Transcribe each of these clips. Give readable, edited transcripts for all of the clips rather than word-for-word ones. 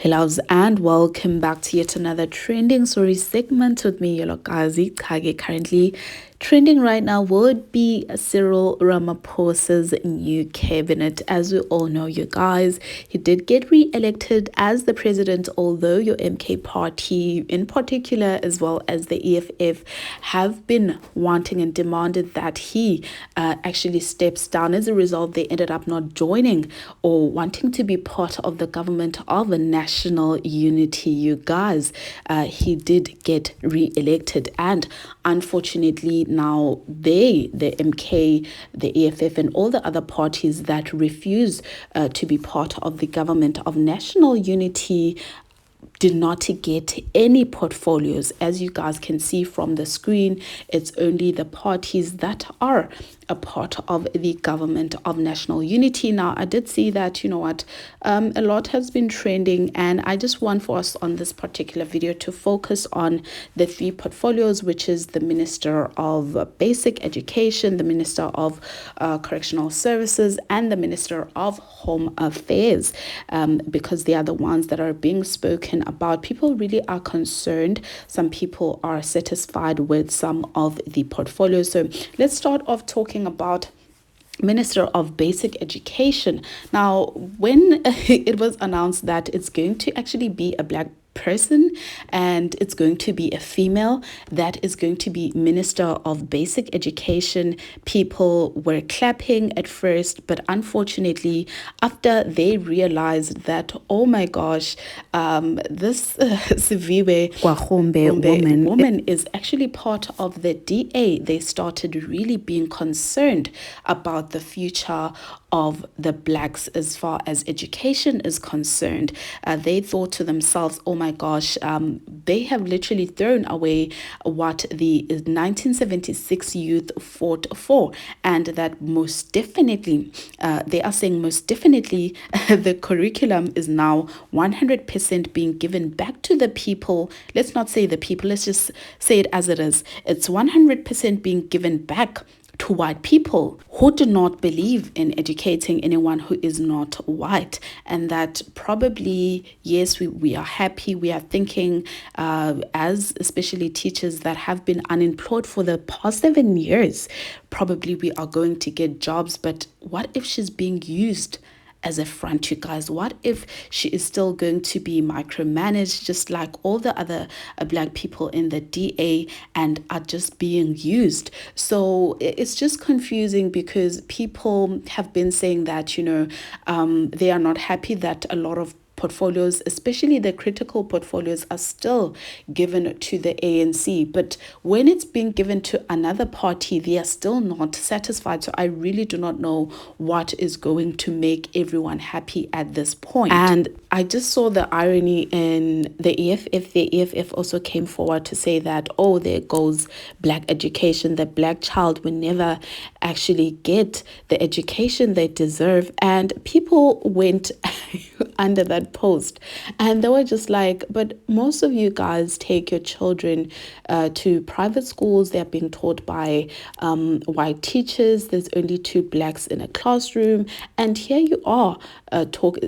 Hello and welcome back to yet another trending story segment with me, Yolokazi Kage. Currently trending right now would be Cyril Ramaphosa's new cabinet. As we all know, you guys, he did get re-elected as the president, although your MK party in particular, as well as the EFF, have been wanting and demanded that he actually steps down. As a result, they ended up not joining or wanting to be part of the government of a national unity. You guys, he did get re-elected, and unfortunately now the MK, the EFF, and all the other parties that refuse to be part of the government of national unity did not get any portfolios. As you guys can see from the screen, it's only the parties that are a part of the government of national unity. Now, I did see that, you know what, a lot has been trending, and I just want for us on this particular video to focus on the three portfolios, which is the Minister of Basic Education, the Minister of Correctional Services, and the Minister of Home Affairs, because they are the ones that are being spoken about. People really are concerned. Some people are satisfied with some of the portfolios. So let's start off talking about Minister of Basic Education. Now, when it was announced that it's going to actually be a black person and it's going to be a female that is going to be Minister of Basic Education, people were clapping at first, but unfortunately after they realized that, oh my gosh, this Siviwe Gwarube woman is actually part of the DA, they started really being concerned about the future of the blacks as far as education is concerned. They thought to themselves, oh my gosh, they have literally thrown away what the 1976 youth fought for, and that most definitely, they are saying most definitely the curriculum is now 100% being given back to the people. Let's not say the people, let's just say it as it is. It's 100% being given back to white people who do not believe in educating anyone who is not white. And that probably, yes, we are happy. We are thinking as especially teachers that have been unemployed for the past 7 years, probably we are going to get jobs. But what if she's being used as a front, you guys? What if she is still going to be micromanaged just like all the other black people in the DA and are just being used? So it's just confusing because people have been saying that, you know, they are not happy that a lot of portfolios, especially the critical portfolios, are still given to the ANC. But when it's being given to another party, they are still not satisfied. So I really do not know what is going to make everyone happy at this point. And I just saw the irony in the EFF. The EFF also came forward to say that, oh, there goes black education. The black child will never actually get the education they deserve. And people went under that post and they were just like, but most of you guys take your children to private schools. They're being taught by white teachers. There's only 2 blacks in a classroom, and here you are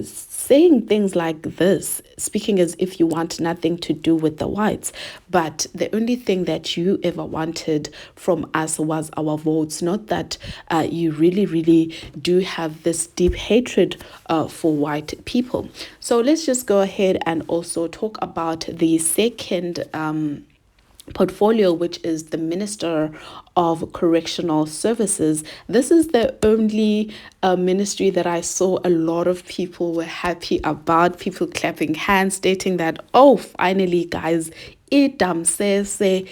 saying things like this, speaking as if you want nothing to do with the whites. But the only thing that you ever wanted from us was our votes, not that you really do have this deep hatred for white people. So let's just go ahead and also talk about the second portfolio, which is the Minister of Correctional Services. This is the only ministry that I saw a lot of people were happy about, people clapping hands, stating that, oh, finally, guys, idamsese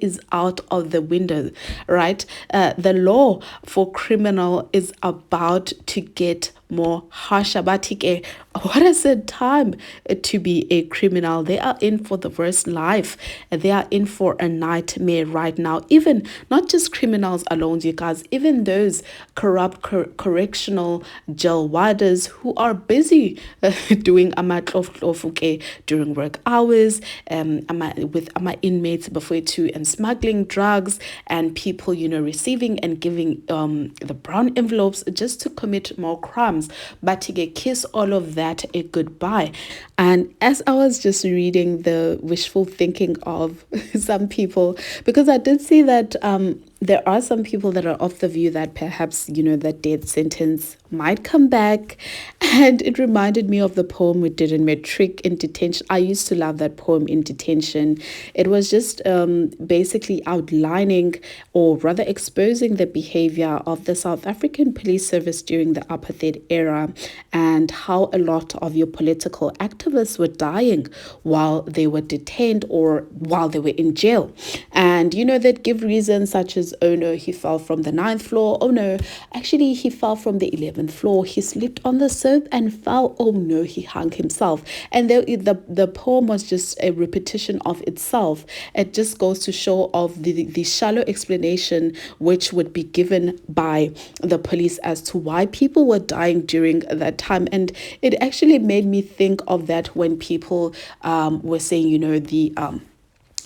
is out of the window, right? The law for criminal is about to get more harsher. But what a sad time to be a criminal. They are in for the worst life. They are in for a nightmare right now. Even not just criminals alone, you guys, even those corrupt correctional jail warders who are busy doing during work hours, with inmates before to, and smuggling drugs, and people, you know, receiving and giving the brown envelopes just to commit more crimes. once, but to get kiss all of that a goodbye. And as I was just reading the wishful thinking of some people, because I did see that there are some people that are of the view that perhaps, the death sentence might come back. And it reminded me of the poem we did in Matric in Detention. I used to love that poem, In Detention. It was just basically outlining, or rather exposing, the behavior of the South African police service during the apartheid era, and how a lot of your political activists were dying while they were detained or while they were in jail. And they'd give reasons such as, oh no, he fell from the 9th floor. Oh no, actually he fell from the 11th floor. He slipped on the soap and fell. Oh no, he hung himself. And the poem was just a repetition of itself. It just goes to show of the shallow explanation which would be given by the police as to why people were dying during that time. And it actually made me think of that when people were saying, the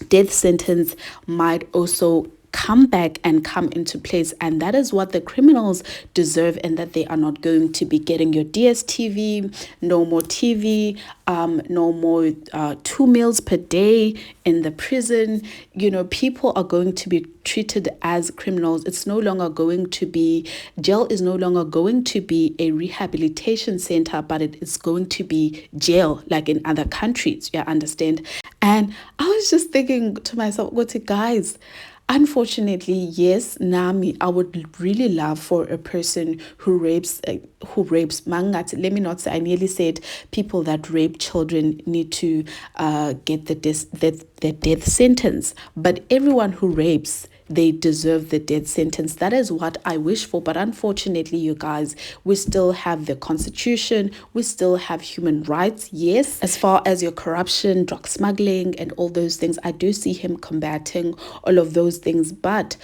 death sentence might also come back and come into place, and that is what the criminals deserve, and that they are not going to be getting your DSTV, no more TV, no more 2 meals per day in the prison. People are going to be treated as criminals. It's no longer going to be, jail is no longer going to be a rehabilitation center, but it is going to be jail like in other countries. You understand? And I was just thinking to myself, guys, unfortunately, yes, Nami, I would really love for a person who rapes mangat. Let me not say, I nearly said people that rape children need to get the death sentence. But everyone who rapes, they deserve the death sentence. That is what I wish for. But unfortunately, you guys, we still have the Constitution. We still have human rights. Yes, as far as your corruption, drug smuggling, and all those things, I do see him combating all of those things. But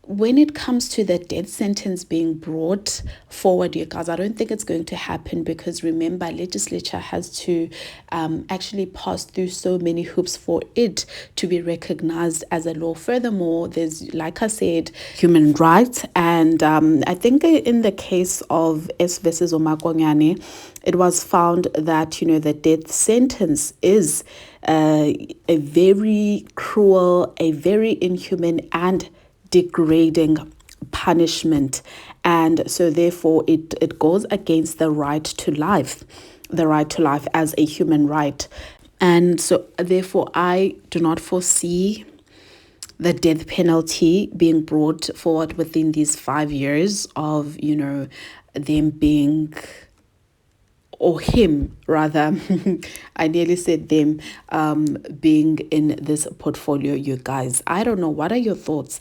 when it comes to the death sentence being brought forward, you guys, I don't think it's going to happen, because remember, legislature has to actually pass through so many hoops for it to be recognized as a law. Furthermore, there's, like I said, human rights. And I think in the case of S versus Omakonyane, it was found that, the death sentence is a very cruel, a very inhuman, and degrading punishment. And so therefore it goes against the right to life as a human right. And so therefore I do not foresee the death penalty being brought forward within these 5 years of them being, or him rather, I nearly said them, being in this portfolio, you guys. I don't know. What are your thoughts?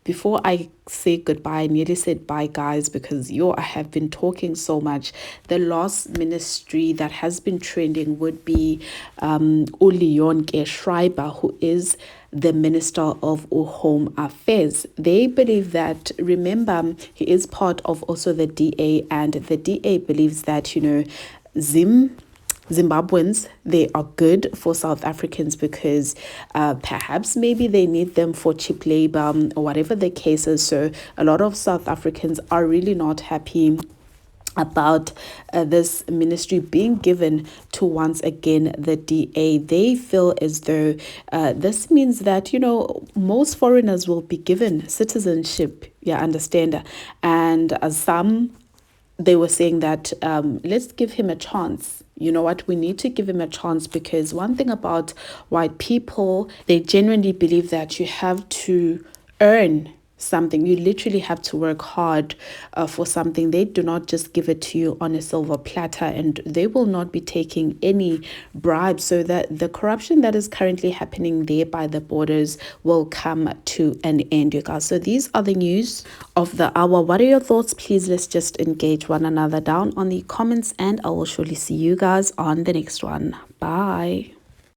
Before I say goodbye, I nearly said bye, guys, because I have been talking so much. The last ministry that has been trending would be Ulionke Schreiber, who is the Minister of Home Affairs. They believe that, remember, he is part of also the DA, and the DA believes that, Zimbabweans, they are good for South Africans because perhaps maybe they need them for cheap labor or whatever the case is. So a lot of South Africans are really not happy about this ministry being given to, once again, the DA. They feel as though this means that, most foreigners will be given citizenship. Yeah, understand? And some, they were saying that let's give him a chance. You know what? We need to give him a chance, because one thing about white people, they genuinely believe that you have to earn something. You literally have to work hard for something. They do not just give it to you on a silver platter, and they will not be taking any bribes, so that the corruption that is currently happening there by the borders will come to an end, you guys. So these are the news of the hour. What are your thoughts? Please, let's just engage one another down on the comments, and I will surely see you guys on the next one. Bye.